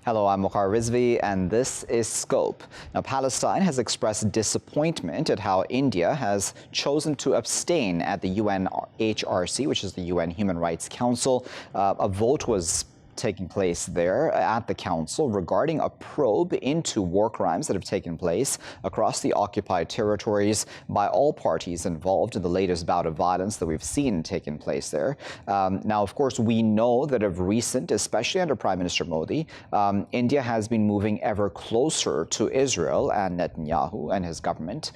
Hello, I'm Waqar Rizvi, and this is Scope. Now, Palestine has expressed disappointment at how India has chosen to abstain at the UNHRC, which is the UN Human Rights Council. A vote was taking place there at the council regarding a probe into war crimes that have taken place across the occupied territories by all parties involved in the latest bout of violence that we've seen taking place there. Now, of course, we know that of recent, especially under Prime Minister Modi, India has been moving ever closer to Israel and Netanyahu and his government,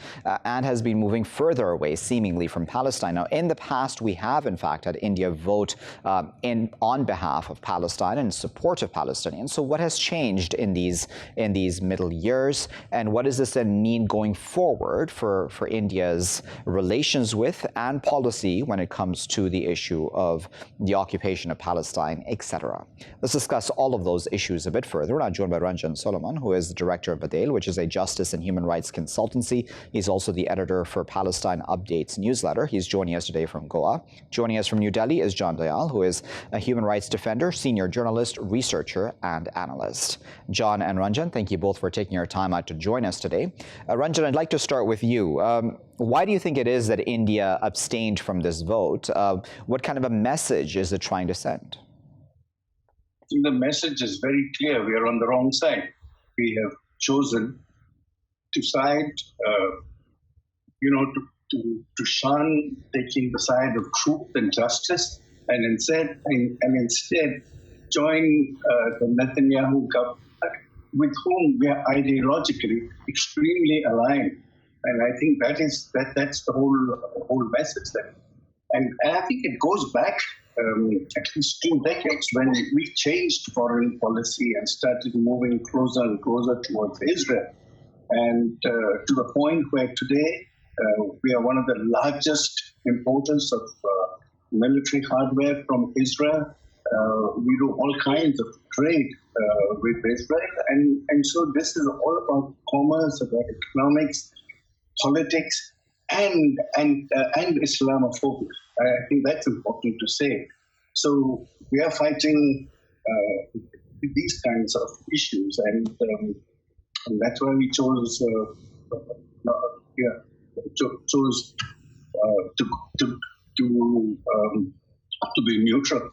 and has been moving further away, seemingly, from Palestine. Now, in the past, we have, in fact, had India vote on behalf of Palestine and in support of Palestinians. So what has changed in these middle years, and what does this then mean going forward for India's relations with and policy when it comes to the issue of the occupation of Palestine, etc.? Let's discuss all of those issues a bit further. We're now joined by Ranjan Solomon, who is the director of Dayal, which is a justice and human rights consultancy. He's also the editor for Palestine Updates newsletter. He's joining us today from Goa. Joining us from New Delhi is John Dayal, who is a human rights defender, senior journalist, researcher, and analyst. John and Ranjan, thank you both for taking your time out to join us today. Ranjan, I'd like to start with you. Why do you think it is that India abstained from this vote? What kind of a message is it trying to send? I think the message is very clear. We are on the wrong side. We have chosen to side, to shun taking the side of truth and justice, and instead join the Netanyahu government, with whom we are ideologically extremely aligned. And I think that's the whole message there. And I think it goes back at least 2 decades when we changed foreign policy and started moving closer and closer towards Israel. And to the point where today we are one of the largest importers of military hardware from Israel. We do all kinds of trade with Israel. And so this is all about commerce, about economics, politics, and Islamophobia. I think that's important to say. So we are fighting these kinds of issues, and that's why we chose to be neutral.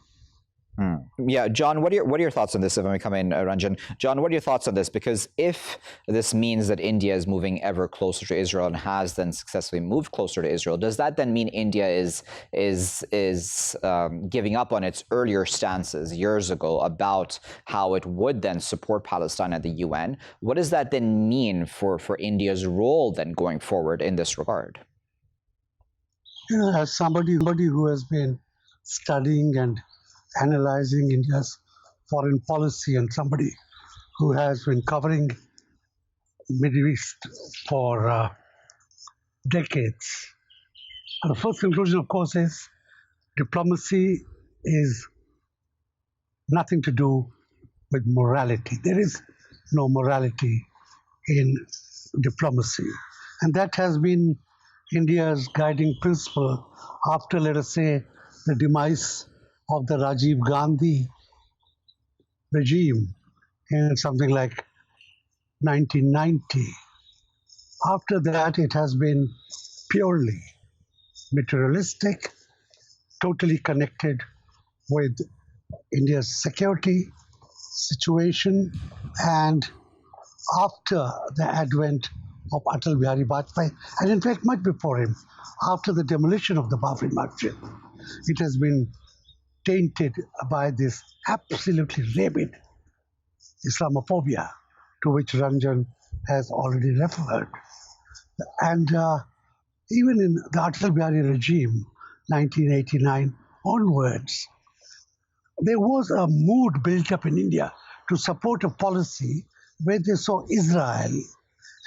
Yeah, John, what are your thoughts on this? If I may come in, Ranjan. John, what are your thoughts on this? Because if this means that India is moving ever closer to Israel and has then successfully moved closer to Israel, does that then mean India is giving up on its earlier stances years ago about how it would then support Palestine at the UN? What does that then mean for India's role then going forward in this regard? As somebody who has been studying and analyzing India's foreign policy, and somebody who has been covering Middle East for decades, the first conclusion, of course, is diplomacy is nothing to do with morality. There is no morality in diplomacy, and that has been India's guiding principle after, let us say, the demise of the Rajiv Gandhi regime in something like 1990. After that, it has been purely materialistic, totally connected with India's security situation, and after the advent of Atal Bihari Vajpayee, and in fact much before him, after the demolition of the Babri Masjid, it has been tainted by this absolutely rabid Islamophobia to which Ranjan has already referred. And even in the Atal Bihari regime, 1989 onwards, there was a mood built up in India to support a policy where they saw Israel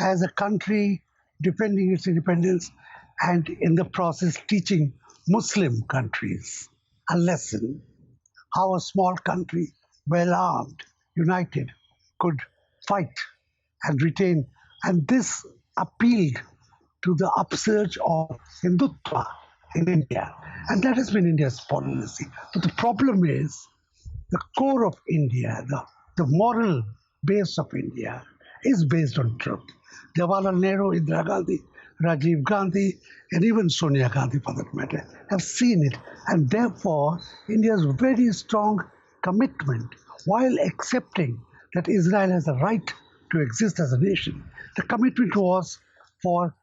as a country defending its independence and in the process teaching Muslim countries a lesson how a small country, well armed, united, could fight and retain. And this appealed to the upsurge of Hindutva in India. And that has been India's policy. But the problem is the core of India, the moral base of India is based on truth. Jawaharlal Nehru, Indira Gandhi, Rajiv Gandhi, and even Sonia Gandhi, for that matter, have seen it. And therefore, India's very strong commitment, while accepting that Israel has a right to exist as a nation, the commitment was for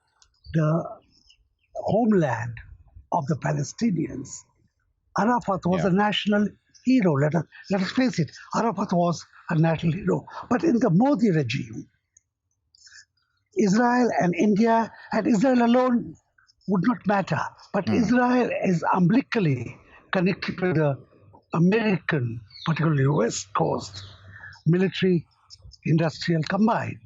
the homeland of the Palestinians. Arafat was a national hero. Let us face it, Arafat was a national hero. But in the Modi regime, Israel and India, and Israel alone would not matter. But Israel is umbilically connected to the American, particularly West Coast, military, industrial combined.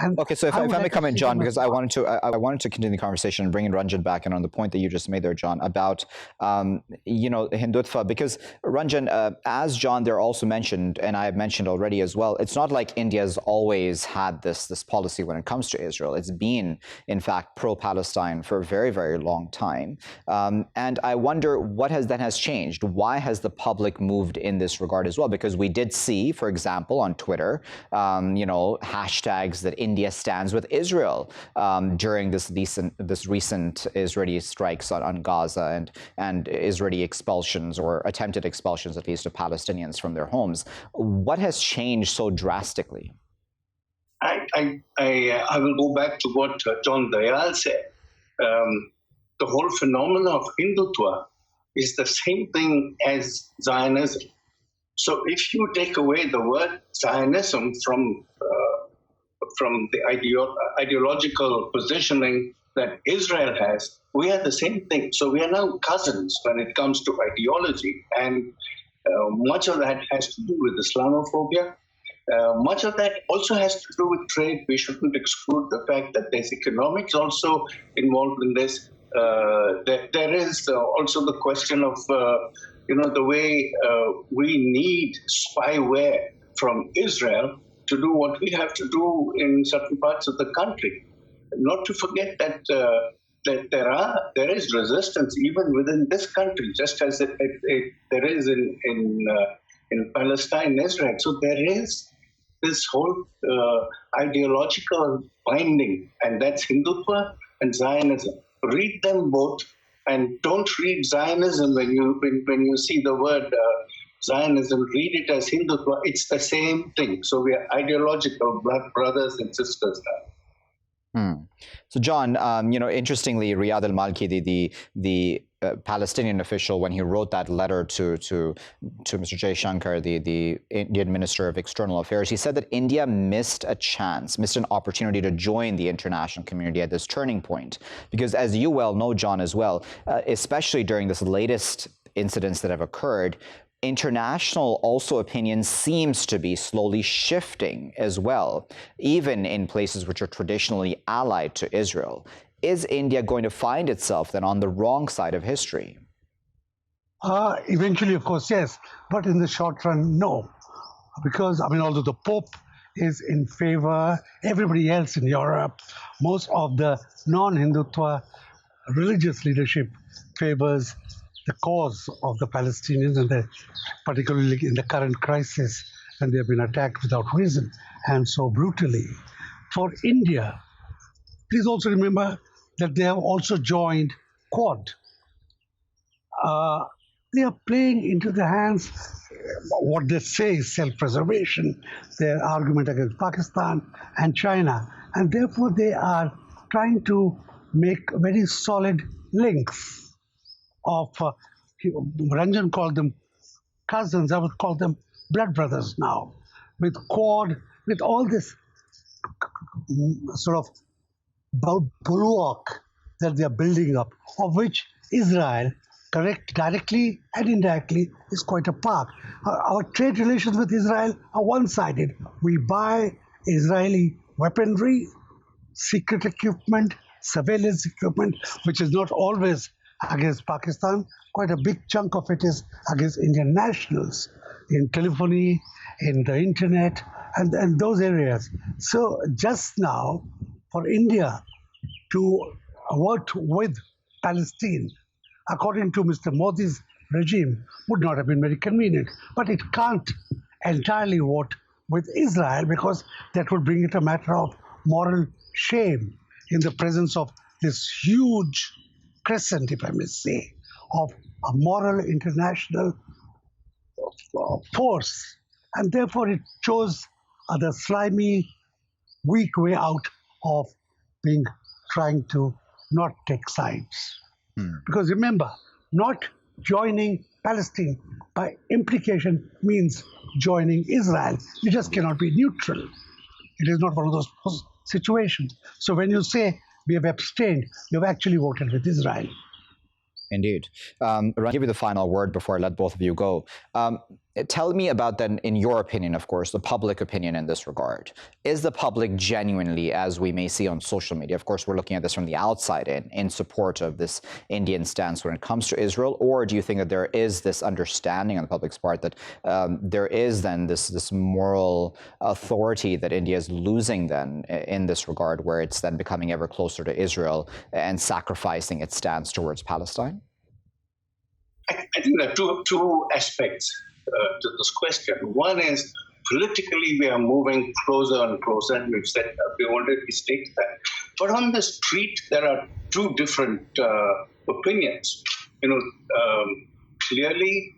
And okay, so if I may come in, John, because I wanted to continue the conversation and bring in Ranjan back and on the point that you just made there, John, about Hindutva, because Ranjan, as John there also mentioned, and I have mentioned already as well, it's not like India's always had this policy when it comes to Israel. It's been, in fact, pro-Palestine for a very, very long time, and I wonder what has changed. Why has the public moved in this regard as well? Because we did see, for example, on Twitter, hashtags that India stands with Israel during this recent Israeli strikes on Gaza and Israeli expulsions, or attempted expulsions at least, of Palestinians from their homes. What has changed so drastically? I will go back to what John Dayal said. The whole phenomenon of Hindutva is the same thing as Zionism. So if you take away the word Zionism from the ideological positioning that Israel has, we are the same thing. So we are now cousins when it comes to ideology. And much of that has to do with Islamophobia. Much of that also has to do with trade. We shouldn't exclude the fact that there's economics also involved in this. There is also the question of, the way we need spyware from Israel to do what we have to do in certain parts of the country. Not to forget that there is resistance even within this country, just as there is in Palestine, Israel. So there is this whole ideological binding, and that's Hindutva and Zionism. Read them both, and don't read Zionism when you see the word Zionism, read it as Hindutva. It's the same thing. So we are ideological brothers and sisters now. So, John, interestingly, Riyad al-Malki, the Palestinian official, when he wrote that letter to Mr. Jay Shankar, the Indian Minister of External Affairs, he said that India missed an opportunity to join the international community at this turning point. Because as you well know, John, as well, especially during this latest incidents that have occurred, international opinion seems to be slowly shifting as well, even in places which are traditionally allied to Israel. Is India going to find itself then on the wrong side of history? Eventually, of course, yes. But in the short run, no. Because, although the Pope is in favor, everybody else in Europe, most of the non-Hindutva religious leadership favors the cause of the Palestinians, and particularly in the current crisis, when they have been attacked without reason and so brutally. For India, please also remember that they have also joined Quad. They are playing into the hands what they say is self-preservation, their argument against Pakistan and China, and therefore they are trying to make very solid links of, Ranjan called them cousins, I would call them blood brothers now, with Quad, with all this sort of bulwark that they are building up, of which Israel, directly and indirectly, is quite a part. Our trade relations with Israel are one-sided. We buy Israeli weaponry, secret equipment, surveillance equipment, which is not always against Pakistan. Quite a big chunk of it is against Indian nationals in telephony, in the internet, and those areas. So just now, for India to work with Palestine, according to Mr. Modi's regime, would not have been very convenient. But it can't entirely vote with Israel, because that would bring it a matter of moral shame in the presence of this huge crescent, if I may say, of a moral international force. And therefore it chose the slimy, weak way out of trying to not take sides. Because remember, not joining Palestine by implication means joining Israel. You just cannot be neutral. It is not one of those situations. So when you say we have abstained, you have actually voted with Israel. Indeed. I'll give you the final word before I let both of you go. Tell me about then, in your opinion, of course, the public opinion in this regard. Is the public genuinely, as we may see on social media, of course, we're looking at this from the outside in support of this Indian stance when it comes to Israel, or do you think that there is this understanding on the public's part that there is then this moral authority that India is losing then in this regard, where it's then becoming ever closer to Israel and sacrificing its stance towards Palestine? I think there are two aspects to this question. One is politically we are moving closer and closer, and we've said we already stated that. But on the street, there are two different opinions. Clearly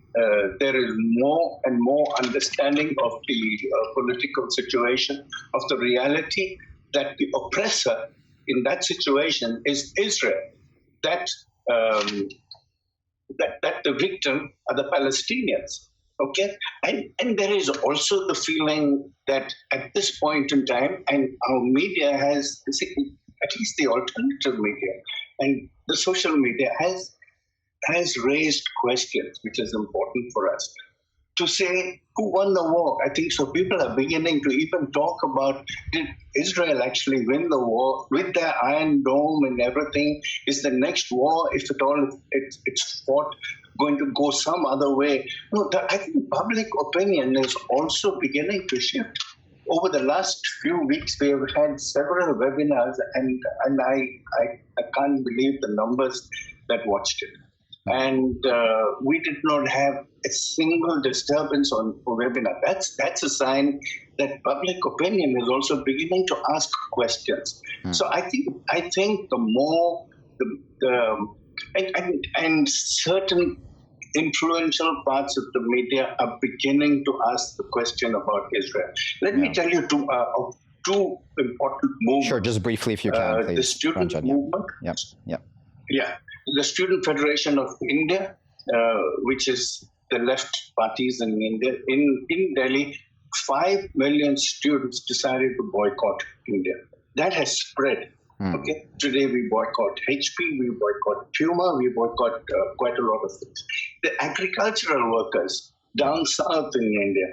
there is more and more understanding of the political situation, of the reality that the oppressor in that situation is Israel. That the victim are the Palestinians. Okay, and there is also the feeling that at this point in time, and our media has, at least the alternative media and the social media has raised questions, which is important for us to say who won the war. I think so. People are beginning to even talk about, did Israel actually win the war with their Iron Dome and everything? Is the next war, if at all it's fought, going to go some other way? No, I think public opinion is also beginning to shift. Over the last few weeks, we have had several webinars, and I can't believe the numbers that watched it. And we did not have a single disturbance on a webinar. That's a sign that public opinion is also beginning to ask questions. So I think the more and certain influential parts of the media are beginning to ask the question about Israel. Let me tell you two important movements. Sure, just briefly if you can, please. The student Ranjan, movement. Yeah. The Student Federation of India, which is the left parties in India. In Delhi, 5 million students decided to boycott India. That has spread. Okay. Today we boycott HP, we boycott Puma, we boycott quite a lot of things. The agricultural workers down south in India,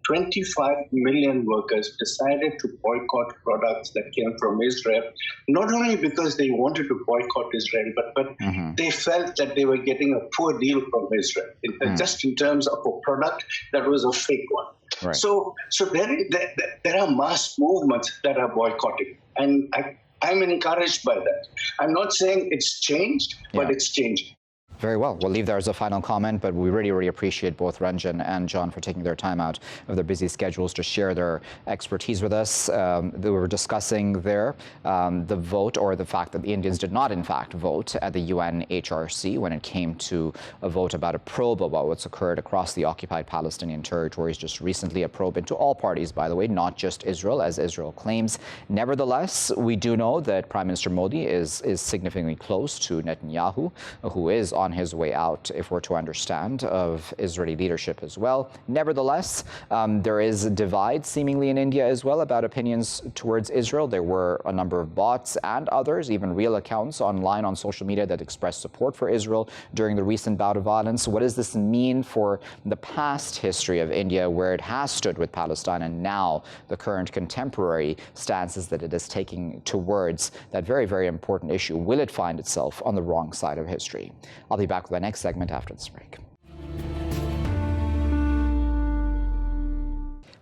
25 million workers decided to boycott products that came from Israel, not only because they wanted to boycott Israel, but they felt that they were getting a poor deal from Israel, just in terms of a product that was a fake one. Right. So there are mass movements that are boycotting, and I'm encouraged by that. I'm not saying it's changed, but it's changing. Very well. We'll leave there as a final comment, but we really, really appreciate both Ranjan and John for taking their time out of their busy schedules to share their expertise with us. They were discussing there the vote, or the fact that the Indians did not, in fact, vote at the UN HRC when it came to a vote about a probe about what's occurred across the occupied Palestinian territories just recently, a probe into all parties, by the way, not just Israel, as Israel claims. Nevertheless, we do know that Prime Minister Modi is significantly close to Netanyahu, who is on his way out, if we're to understand, of Israeli leadership as well. Nevertheless, there is a divide seemingly in India as well about opinions towards Israel. There were a number of bots and others, even real accounts online on social media that expressed support for Israel during the recent bout of violence. What does this mean for the past history of India, where it has stood with Palestine, and now the current contemporary stances that it is taking towards that very, very important issue? Will it find itself on the wrong side of history? I'll be back with the next segment after this break.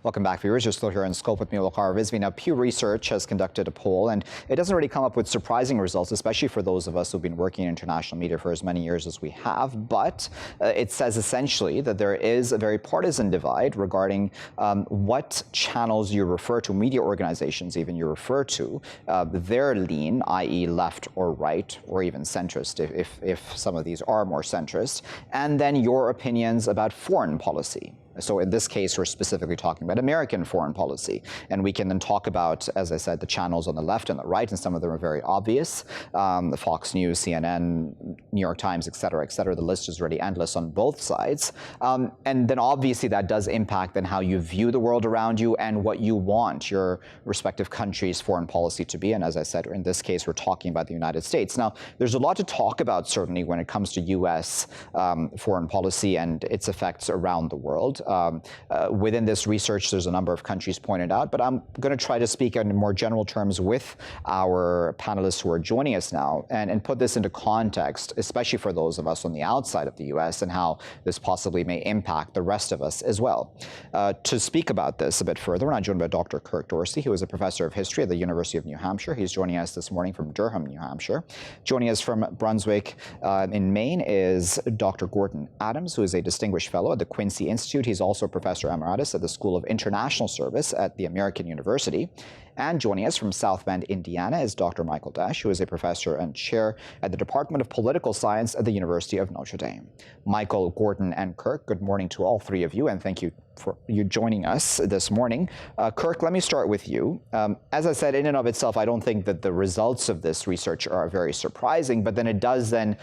Welcome back, viewers. You're still here in Scope with me, Waqar Rizvi. Now, Pew Research has conducted a poll, and it doesn't really come up with surprising results, especially for those of us who've been working in international media for as many years as we have. But it says essentially that there is a very partisan divide regarding what channels you refer to, media organizations even you refer to, their lean, i.e. left or right, or even centrist, if some of these are more centrist, and then your opinions about foreign policy. So in this case, we're specifically talking about American foreign policy. And we can then talk about, as I said, the channels on the left and the right, and some of them are very obvious. The Fox News, CNN, New York Times, et cetera, et cetera. The list is really endless on both sides. And then obviously that does impact then how you view the world around you and what you want your respective country's foreign policy to be. And as I said, in this case, we're talking about the United States. Now, there's a lot to talk about, certainly, when it comes to U.S. Foreign policy and its effects around the world. Within this research, there's a number of countries pointed out, but I'm going to try to speak in more general terms with our panelists who are joining us now and put this into context, especially for those of us on the outside of the U.S. and how this possibly may impact the rest of us as well. To speak about this a bit further, we're now joined by Dr. Kurk Dorsey, who is a professor of history at the University of New Hampshire. He's joining us this morning from Durham, New Hampshire. Joining us from Brunswick in Maine is Dr. Gordon Adams, who is a distinguished fellow at the Quincy Institute. He's also a professor emeritus at the School of International Service at the American University. And joining us from South Bend, Indiana, is Dr. Michael Desch, who is a professor and chair at the Department of Political Science at the University of Notre Dame. Michael, Gordon, and Kurk, good morning to all three of you, and thank you for you joining us this morning. Kurk, let me start with you. As I said, in and of itself, I don't think that the results of this research are very surprising, but then it does then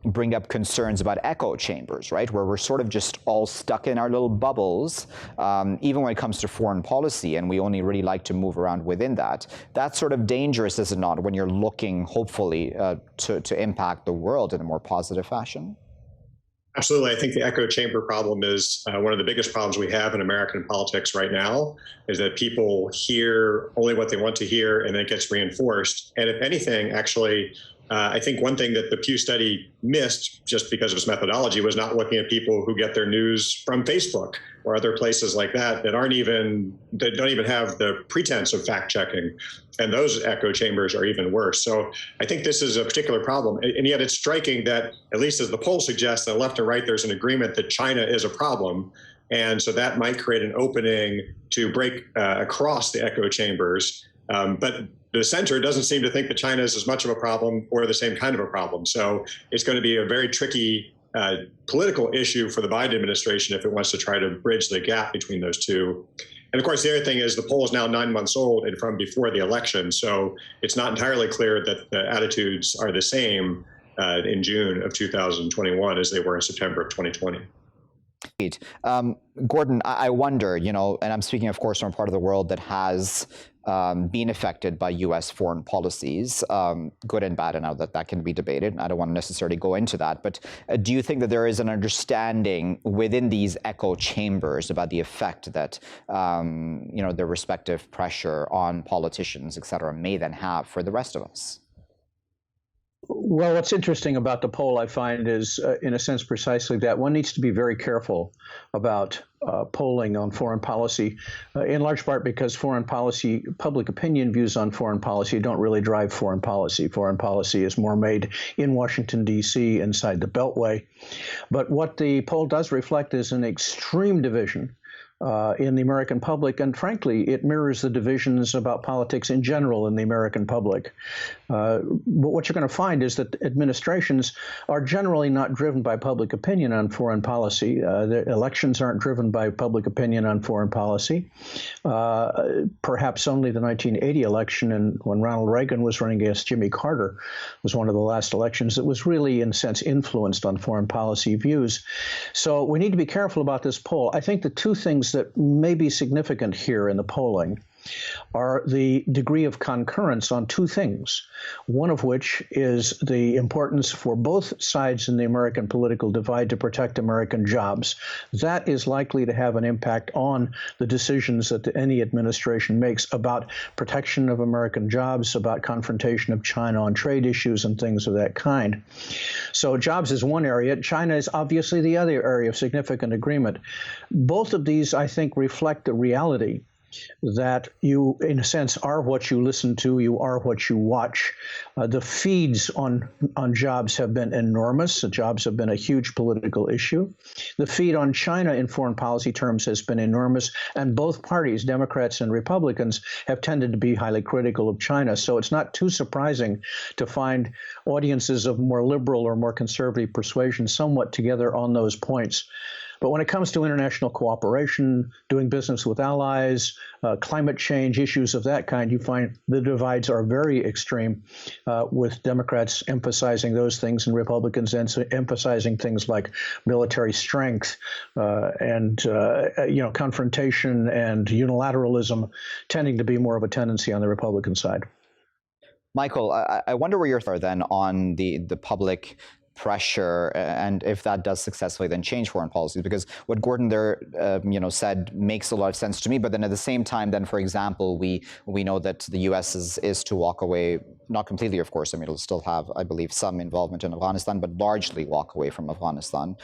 bring up concerns about echo chambers, right, where we're sort of just all stuck in our little bubbles, even when it comes to foreign policy, and we only really like to move around within that. That's sort of dangerous, is it not, when you're looking, hopefully, to impact the world in a more positive fashion? Absolutely. I think the echo chamber problem is one of the biggest problems we have in American politics right now, is that people hear only what they want to hear, and then it gets reinforced. And if anything, actually, I think one thing that the Pew study missed, just because of its methodology, was not looking at people who get their news from Facebook or other places like that that don't even have the pretense of fact checking. And those echo chambers are even worse. So I think this is a particular problem. And yet it's striking that, at least as the poll suggests, that left and right, there's an agreement that China is a problem. And so that might create an opening to break across the echo chambers. But the center doesn't seem to think that China is as much of a problem or the same kind of a problem. So it's going to be a very tricky political issue for the Biden administration if it wants to try to bridge the gap between those two. And of course, the other thing is the poll is now 9 months old and from before the election. So it's not entirely clear that the attitudes are the same in June of 2021 as they were in September of 2020. Gordon, I wonder, and I'm speaking, of course, from a part of the world that has been affected by U.S. foreign policies, good and bad, and now that can be debated. I don't want to necessarily go into that, but do you think that there is an understanding within these echo chambers about the effect that, their respective pressure on politicians, et cetera, may then have for the rest of us? Well, what's interesting about the poll, I find, is, in a sense, precisely that. One needs to be very careful about polling on foreign policy, in large part because foreign policy, public opinion views on foreign policy don't really drive foreign policy. Foreign policy is more made in Washington, D.C., inside the Beltway. But what the poll does reflect is an extreme division in the American public, and frankly, it mirrors the divisions about politics in general in the American public. But what you're going to find is that administrations are generally not driven by public opinion on foreign policy. The elections aren't driven by public opinion on foreign policy. Perhaps only the 1980 election, and when Ronald Reagan was running against Jimmy Carter, was one of the last elections that was really, in a sense, influenced on foreign policy views. So we need to be careful about this poll. I think the two things that may be significant here in the polling are the degree of concurrence on two things, one of which is the importance for both sides in the American political divide to protect American jobs. That is likely to have an impact on the decisions that any administration makes about protection of American jobs, about confrontation of China on trade issues and things of that kind. So jobs is one area. China is obviously the other area of significant agreement. Both of these, I think, reflect the reality that you, in a sense, are what you listen to, you are what you watch. The feeds on jobs have been enormous. The jobs have been a huge political issue. The feed on China in foreign policy terms has been enormous, and both parties, Democrats and Republicans, have tended to be highly critical of China. So it's not too surprising to find audiences of more liberal or more conservative persuasion somewhat together on those points. But when it comes to international cooperation, doing business with allies, climate change, issues of that kind, you find the divides are very extreme, with Democrats emphasizing those things and Republicans emphasizing things like military strength and confrontation and unilateralism tending to be more of a tendency on the Republican side. Michael, I wonder where your thoughts are then on the public pressure, and if that does successfully then change foreign policies, because what Gordon there said makes a lot of sense to me. But then at the same time, then, for example, we know that the U.S. is to walk away, not completely, of course. I mean, it'll still have, I believe, some involvement in Afghanistan, but largely walk away from Afghanistan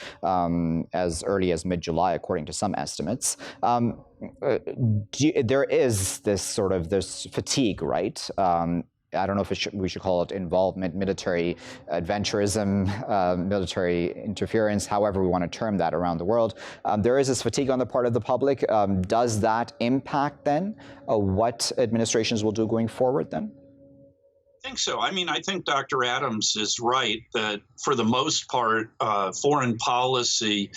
as early as mid-July, according to some estimates. There is this fatigue, right? I don't know if we should call it involvement, military adventurism, military interference, however we want to term that around the world. There is this fatigue on the part of the public. Does that impact then what administrations will do going forward then? I think so. I mean, I think Dr. Adams is right that for the most part, foreign policy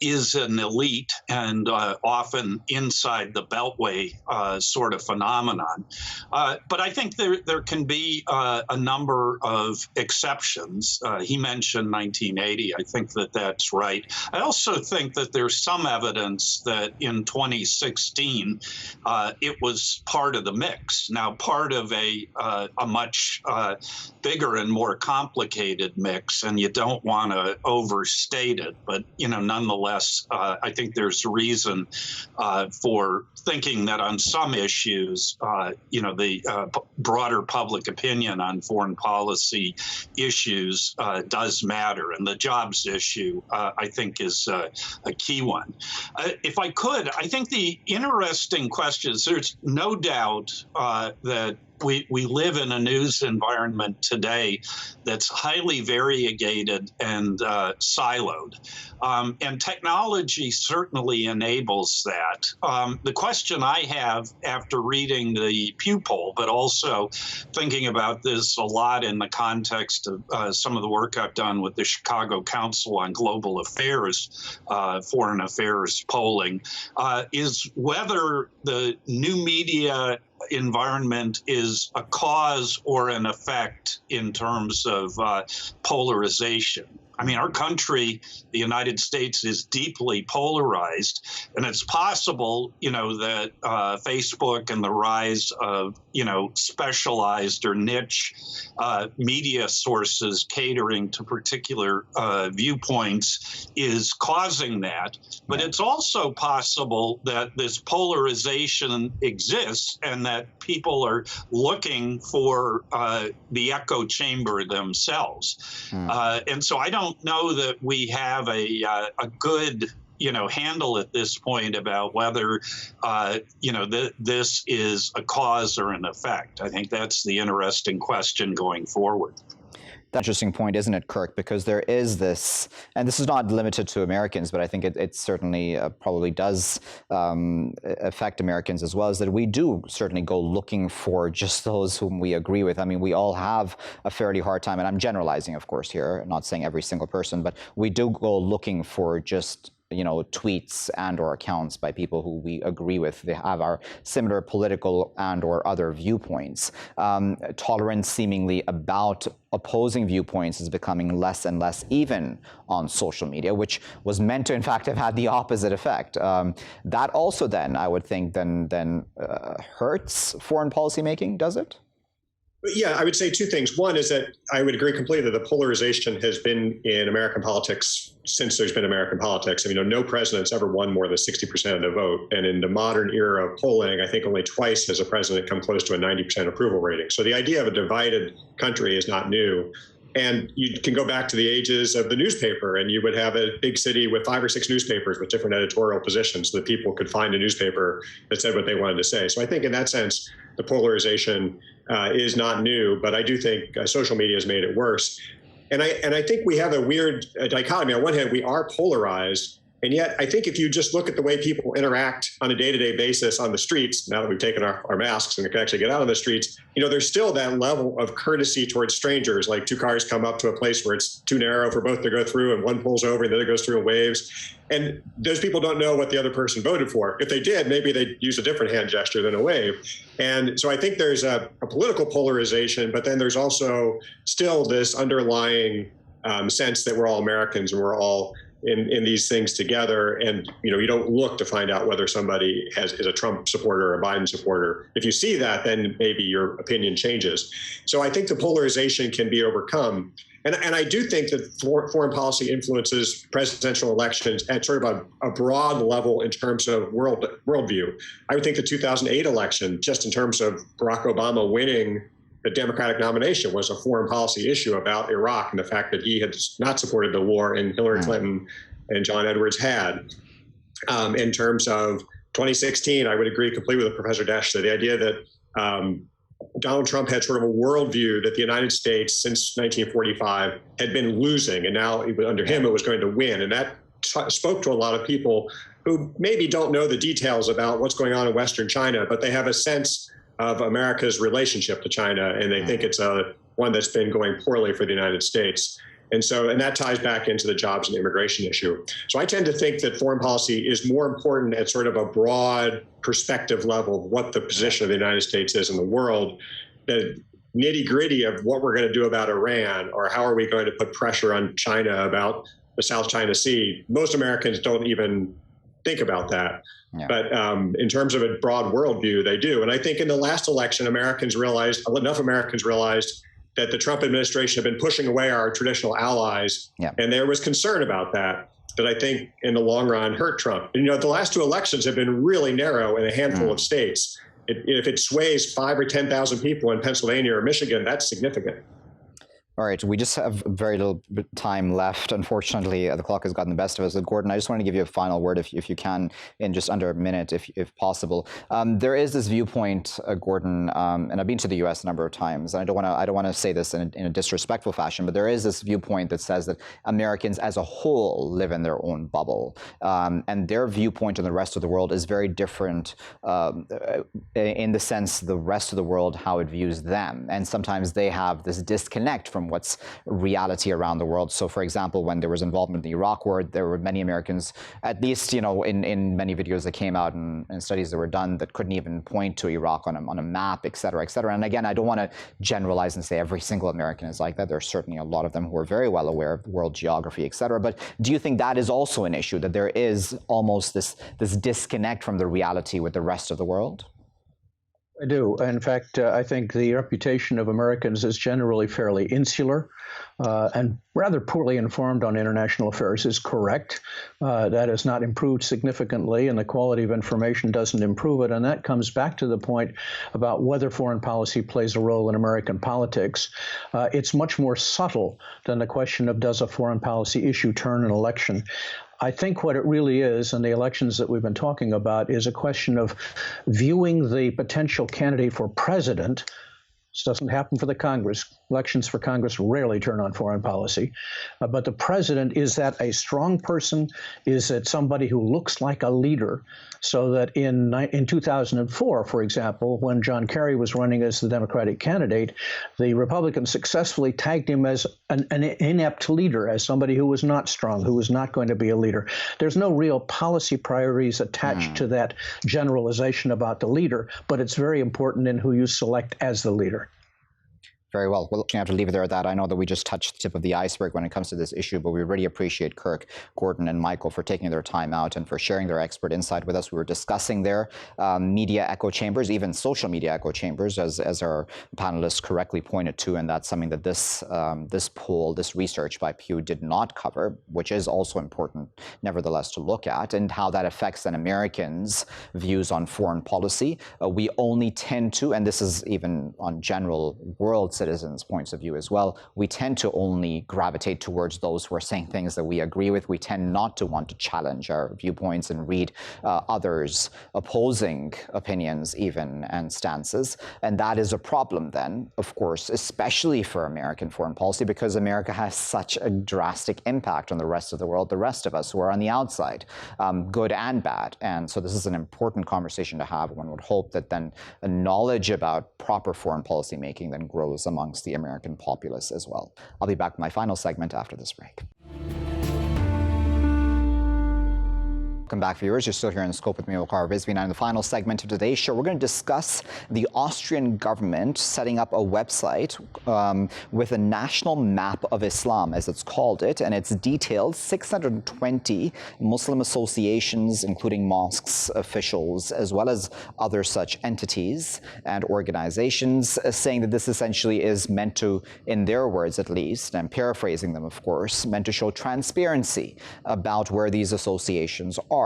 is an elite and often inside the beltway sort of phenomenon. But I think there can be a number of exceptions. He mentioned 1980. I think that that's right. I also think that there's some evidence that in 2016 it was part of the mix. Now, part of a much bigger and more complicated mix, and you don't want to overstate it, but nonetheless, I think there's reason for thinking that on some issues, the broader public opinion on foreign policy issues does matter, and the jobs issue, I think, is a key one. If I could, I think the interesting question is there's no doubt that we live in a news environment today that's highly variegated and siloed. And technology certainly enables that. The question I have after reading the Pew poll, but also thinking about this a lot in the context of some of the work I've done with the Chicago Council on Global Affairs, Foreign Affairs polling, is whether the new media environment is a cause or an effect in terms of polarization. I mean, our country, the United States, is deeply polarized, and it's possible, that Facebook and the rise of, specialized or niche media sources catering to particular viewpoints is causing that. But it's also possible that this polarization exists and that people are looking for the echo chamber themselves. And so I don't know that we have a good handle at this point about whether this is a cause or an effect. I think that's the interesting question going forward. That's an interesting point, isn't it, Kurk? Because there is this, and this is not limited to Americans, but I think it certainly probably does affect Americans as well, is that we do certainly go looking for just those whom we agree with. I mean, we all have a fairly hard time, and I'm generalizing, of course, here, not saying every single person, but we do go looking for just tweets and or accounts by people who we agree with. They have our similar political and or other viewpoints. Tolerance seemingly about opposing viewpoints is becoming less and less even on social media, which was meant to, in fact, have had the opposite effect. That also then, I would think, then hurts foreign policy making, does it? Yeah, I would say two things. One is that I would agree completely that the polarization has been in American politics since there's been American politics. I mean, no president's ever won more than 60% of the vote. And in the modern era of polling, I think only twice has a president come close to a 90% approval rating. So the idea of a divided country is not new. And you can go back to the ages of the newspaper, and you would have a big city with 5 or 6 newspapers with different editorial positions so that people could find a newspaper that said what they wanted to say. So I think in that sense, the polarization is not new, but I do think social media has made it worse. And I think we have a weird dichotomy. On one hand, we are polarized, and yet I think if you just look at the way people interact on a day-to-day basis on the streets, now that we've taken our masks and we can actually get out on the streets, there's still that level of courtesy towards strangers, like 2 cars come up to a place where it's too narrow for both to go through, and one pulls over and the other goes through and waves. And those people don't know what the other person voted for. If they did, maybe they'd use a different hand gesture than a wave. And so I think there's a political polarization, but then there's also still this underlying sense that we're all Americans and we're all in these things together. And, you don't look to find out whether somebody is a Trump supporter or a Biden supporter. If you see that, then maybe your opinion changes. So I think the polarization can be overcome. And I do think that foreign policy influences presidential elections at sort of a broad level in terms of worldview. I would think the 2008 election, just in terms of Barack Obama winning the Democratic nomination, was a foreign policy issue about Iraq and the fact that he had not supported the war and Hillary Clinton and John Edwards had. In terms of 2016, I would agree completely with Professor Desch that the idea that Donald Trump had sort of a worldview that the United States since 1945 had been losing, and now under him it was going to win. And that spoke to a lot of people who maybe don't know the details about what's going on in Western China, but they have a sense of America's relationship to China, and they think it's one that's been going poorly for the United States. And that ties back into the jobs and immigration issue. So I tend to think that foreign policy is more important at sort of a broad perspective level of what the position of the United States is in the world. The nitty-gritty of what we're going to do about Iran, or how are we going to put pressure on China about the South China Sea, most Americans don't even think about that. Yeah. But in terms of a broad worldview, they do. And I think in the last election, enough Americans realized that the Trump administration had been pushing away our traditional allies. Yeah. And there was concern about that I think in the long run hurt Trump. And, the last 2 elections have been really narrow in a handful of states. If it sways 5,000 or 10,000 people in Pennsylvania or Michigan, that's significant. All right, we just have very little time left. Unfortunately, the clock has gotten the best of us. Gordon, I just want to give you a final word, if you can, in just under a minute, if possible. There is this viewpoint, Gordon, and I've been to the U.S. a number of times, and I don't want to say this in a disrespectful fashion, but there is this viewpoint that says that Americans as a whole live in their own bubble, and their viewpoint on the rest of the world is very different in the sense the rest of the world, how it views them, and sometimes they have this disconnect from what's reality around the world. So, for example, when there was involvement in the Iraq War, there were many Americans, at least in many videos that came out and studies that were done, that couldn't even point to Iraq on a map, et cetera, et cetera. And again, I don't want to generalize and say every single American is like that. There are certainly a lot of them who are very well aware of world geography, et cetera. But do you think that is also an issue, that there is almost this disconnect from the reality with the rest of the world? I do. In fact, I think the reputation of Americans is generally fairly insular and rather poorly informed on international affairs is correct. That has not improved significantly, and the quality of information doesn't improve it. And that comes back to the point about whether foreign policy plays a role in American politics. It's much more subtle than the question of does a foreign policy issue turn an election. I think what it really is, and the elections that we've been talking about, is a question of viewing the potential candidate for president This doesn't happen for the Congress. Elections for Congress rarely turn on foreign policy. But the president, is that a strong person? Is it somebody who looks like a leader? So that in 2004, for example, when John Kerry was running as the Democratic candidate, the Republicans successfully tagged him as an inept leader, as somebody who was not strong, who was not going to be a leader. There's no real policy priorities attached to that generalization about the leader, but it's very important in who you select as the leader. Very well. We'll have to leave it there at that. I know that we just touched the tip of the iceberg when it comes to this issue, but we really appreciate Kurk, Gordon, and Michael for taking their time out and for sharing their expert insight with us. We were discussing their media echo chambers, even social media echo chambers, as our panelists correctly pointed to, and that's something that this poll, this research by Pew did not cover, which is also important, nevertheless, to look at, and how that affects an American's views on foreign policy. We only tend to, and this is even on general world citizens' points of view as well, we tend to only gravitate towards those who are saying things that we agree with. We tend not to want to challenge our viewpoints and read others' opposing opinions even and stances. And that is a problem then, of course, especially for American foreign policy, because America has such a drastic impact on the rest of the world, the rest of us who are on the outside, good and bad. And so this is an important conversation to have. One would hope that then a knowledge about proper foreign policy making then grows amongst the American populace as well. I'll be back with my final segment after this break. Welcome back, viewers. You're still here in Scope with me, Waqar Rizvi. Now, in the final segment of today's show, we're going to discuss the Austrian government setting up a website with a national map of Islam, as it's called it, and it's detailed 620 Muslim associations, including mosques, officials, as well as other such entities and organizations, saying that this essentially is meant to, in their words at least, and I'm paraphrasing them, of course, meant to show transparency about where these associations are.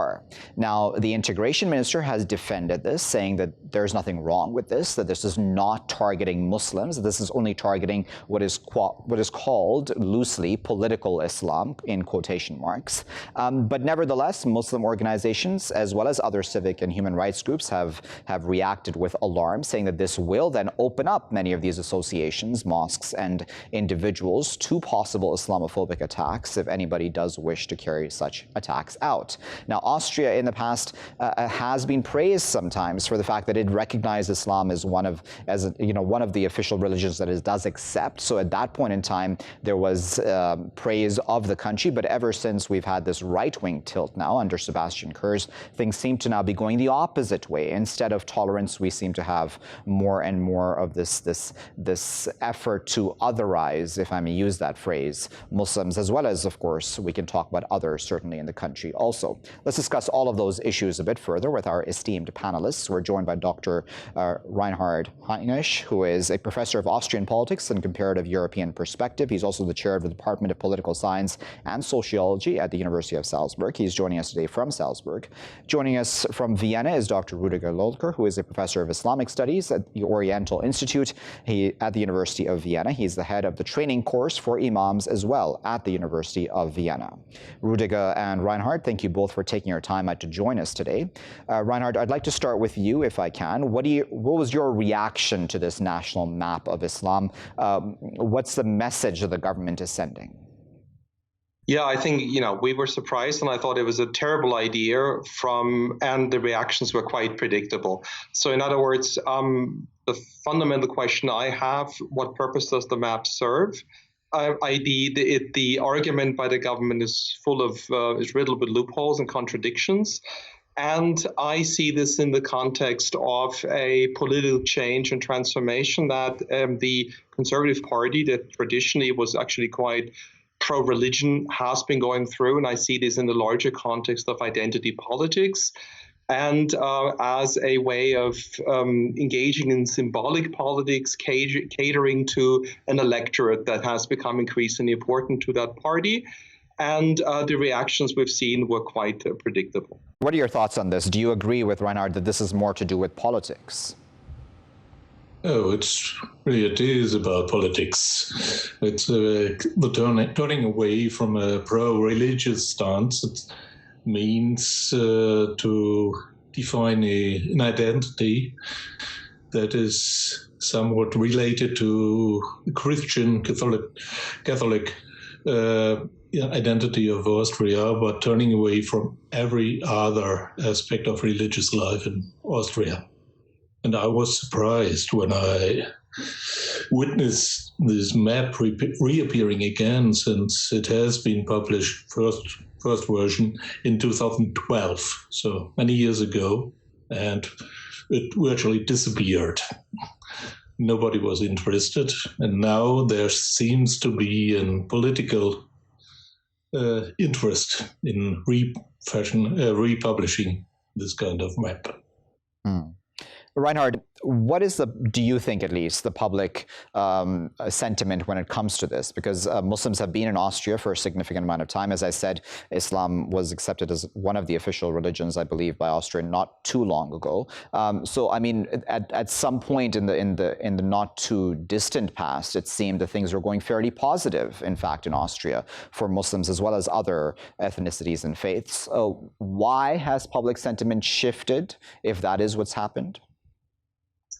Now, the integration minister has defended this, saying that there's nothing wrong with this, that this is not targeting Muslims, that this is only targeting what is called loosely political Islam, in quotation marks. But nevertheless, Muslim organizations, as well as other civic and human rights groups, have reacted with alarm, saying that this will then open up many of these associations, mosques, and individuals to possible Islamophobic attacks if anybody does wish to carry such attacks out. Now, Austria in the past has been praised sometimes for the fact that it recognized Islam as one of the official religions that it does accept. So at that point in time, there was praise of the country. But ever since we've had this right-wing tilt now under Sebastian Kurz, things seem to now be going the opposite way. Instead of tolerance, we seem to have more and more of this effort to otherize, if I may use that phrase, Muslims, as well as, of course, we can talk about others certainly in the country also. Let's discuss all of those issues a bit further with our esteemed panelists. We're joined by Dr. Reinhard Heinisch, who is a professor of Austrian politics and comparative European perspective. He's also the chair of the Department of Political Science and Sociology at the University of Salzburg. He's joining us today from Salzburg. Joining us from Vienna is Dr. Rüdiger Lohlker, who is a professor of Islamic Studies at the Oriental Institute at the University of Vienna. He's the head of the training course for imams as well at the University of Vienna. Rüdiger and Reinhard, thank you both for taking your time out to join us today. Reinhard, I'd like to start with you, if I can. What was your reaction to this national map of Islam? What's the message that the government is sending? Yeah, I think, we were surprised, and I thought it was a terrible idea and the reactions were quite predictable. So in other words, the fundamental question I have, what purpose does the map serve? The argument by the government is riddled with loopholes and contradictions. And I see this in the context of a political change and transformation that the Conservative Party, that traditionally was actually quite pro-religion, has been going through. And I see this in the larger context of identity politics and as a way of engaging in symbolic politics, catering to an electorate that has become increasingly important to that party. And the reactions we've seen were quite predictable. What are your thoughts on this? Do you agree with Reinhard that this is more to do with politics? Oh, it is about politics. It's the turning away from a pro-religious stance. It means to define an identity that is somewhat related to Christian Catholic identity of Austria, but turning away from every other aspect of religious life in Austria. And I was surprised when I witnessed this map reappearing again, since it has been published, first version, in 2012, so many years ago, and it virtually disappeared. Nobody was interested, and now there seems to be a political interest in republishing this kind of map. Reinhard, what is do you think at least, the public sentiment when it comes to this? Because Muslims have been in Austria for a significant amount of time. As I said, Islam was accepted as one of the official religions, I believe, by Austria not too long ago. So, I mean, at some point in the not too distant past, it seemed that things were going fairly positive, in fact, in Austria for Muslims as well as other ethnicities and faiths. Why has public sentiment shifted, if that is what's happened?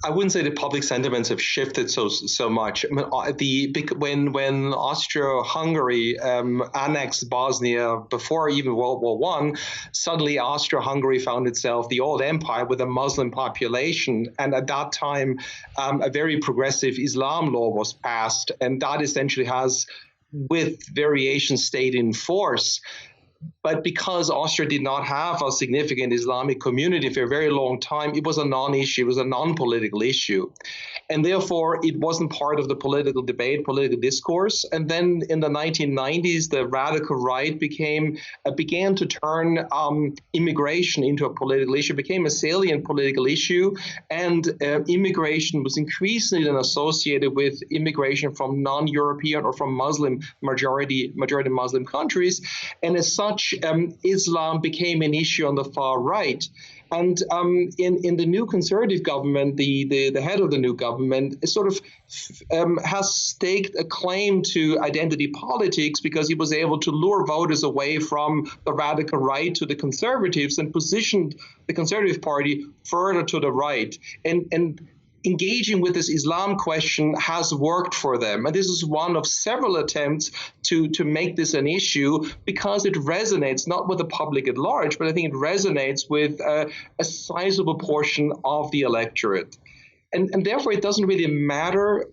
I wouldn't say the public sentiments have shifted so much. I mean, when Austria-Hungary annexed Bosnia before even World War I, suddenly Austria-Hungary found itself the old empire with a Muslim population, and at that time, a very progressive Islam law was passed, and that essentially has, with variation, stayed in force. But because Austria did not have a significant Islamic community for a very long time, it was a non-issue, it was a non-political issue. And therefore, it wasn't part of the political debate, political discourse. And then in the 1990s, the radical right began to turn immigration into a political issue, became a salient political issue. And immigration was increasingly then associated with immigration from non-European or from majority Muslim countries. And as such, Islam became an issue on the far right. And in the new conservative government, the head of the new government sort of has staked a claim to identity politics because he was able to lure voters away from the radical right to the conservatives and positioned the Conservative Party further to the right. And engaging with this Islam question has worked for them. And this is one of several attempts to make this an issue because it resonates not with the public at large, but I think it resonates with a sizable portion of the electorate. And therefore, it doesn't really matter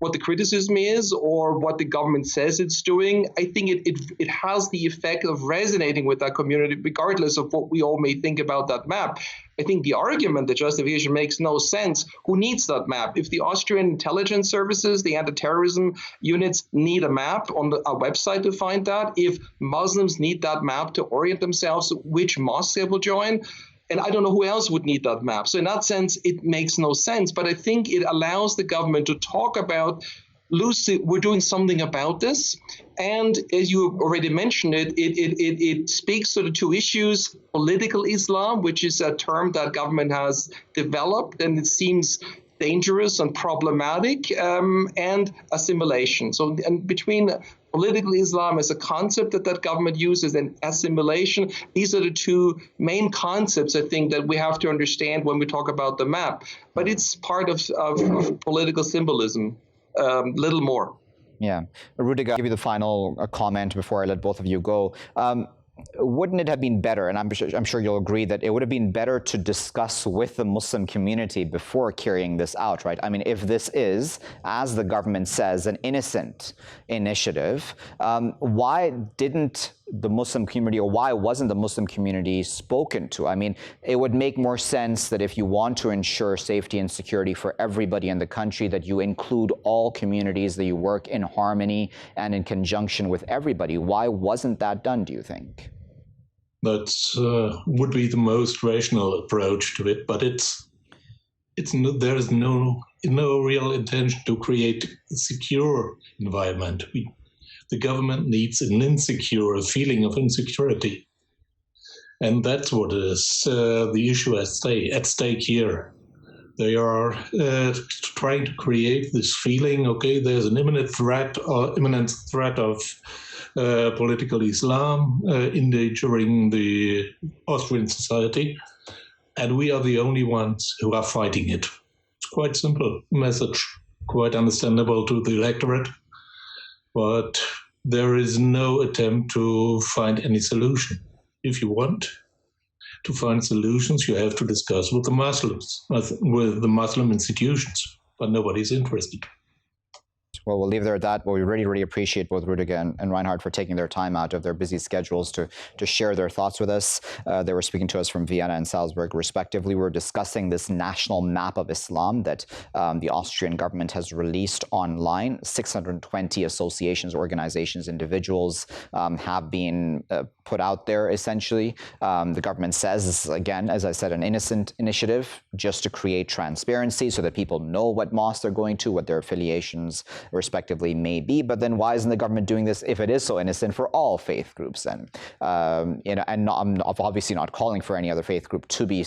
what the criticism is or what the government says it's doing. I think it has the effect of resonating with that community, regardless of what we all may think about that map. I think the argument, the justification makes no sense. Who needs that map? If the Austrian intelligence services, the anti-terrorism units need a map on a website to find that, if Muslims need that map to orient themselves which mosque they will join, and I don't know who else would need that map. So in that sense, it makes no sense. But I think it allows the government to talk about, Lucy, we're doing something about this. And as you already mentioned it speaks to the two issues, political Islam, which is a term that government has developed, and it seems dangerous and problematic, and assimilation. So and between political Islam as a concept that government uses and assimilation, these are the two main concepts, I think, that we have to understand when we talk about the map. But it's part of political symbolism, little more. Yeah. Rüdiger, I'll give you the final comment before I let both of you go. Wouldn't it have been better, and I'm sure you'll agree that it would have been better to discuss with the Muslim community before carrying this out, right? I mean, if this is, as the government says, an innocent initiative, why didn't the Muslim community, or why wasn't the Muslim community spoken to? I mean, it would make more sense that if you want to ensure safety and security for everybody in the country, that you include all communities, that you work in harmony and in conjunction with everybody. Why wasn't that done, do you think? That would be the most rational approach to it, but there is no real intention to create a secure environment. The government needs a feeling of insecurity. And that's what is the issue at stake here. They are trying to create this feeling, okay, there's an imminent threat of political Islam endangering the Austrian society, and we are the only ones who are fighting it. quite simple message, quite understandable to the electorate, but there is no attempt to find any solution. If you want to find solutions, you have to discuss with the Muslims, with the Muslim institutions, but nobody's interested. Well, we'll leave it there at that. But we really, really appreciate both Rüdiger and Reinhard for taking their time out of their busy schedules to share their thoughts with us. They were speaking to us from Vienna and Salzburg, respectively. We were discussing this national map of Islam that the Austrian government has released online. 620 associations, organizations, individuals have been put out there, essentially. The government says this is, again, as I said, an innocent initiative just to create transparency so that people know what mosque they're going to, what their affiliations respectively may be. But then why isn't the government doing this, if it is so innocent, for all faith groups? And I'm obviously not calling for any other faith group to be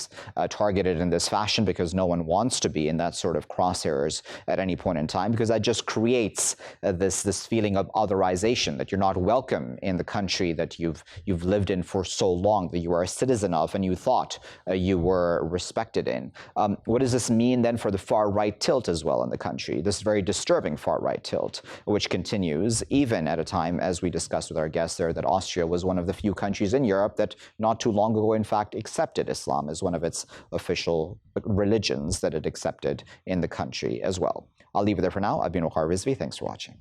targeted in this fashion, because no one wants to be in that sort of crosshairs at any point in time, because that just creates this feeling of otherization, that you're not welcome in the country that you've lived in for so long, that you are a citizen of, and you thought you were respected in. What does this mean then for the far-right tilt as well in the country? This very disturbing far-right tilt, which continues even at a time, as we discussed with our guests there, that Austria was one of the few countries in Europe that not too long ago, in fact, accepted Islam as one of its official religions that it accepted in the country as well. I'll leave it there for now. I've been Waqar Rizvi. Thanks for watching.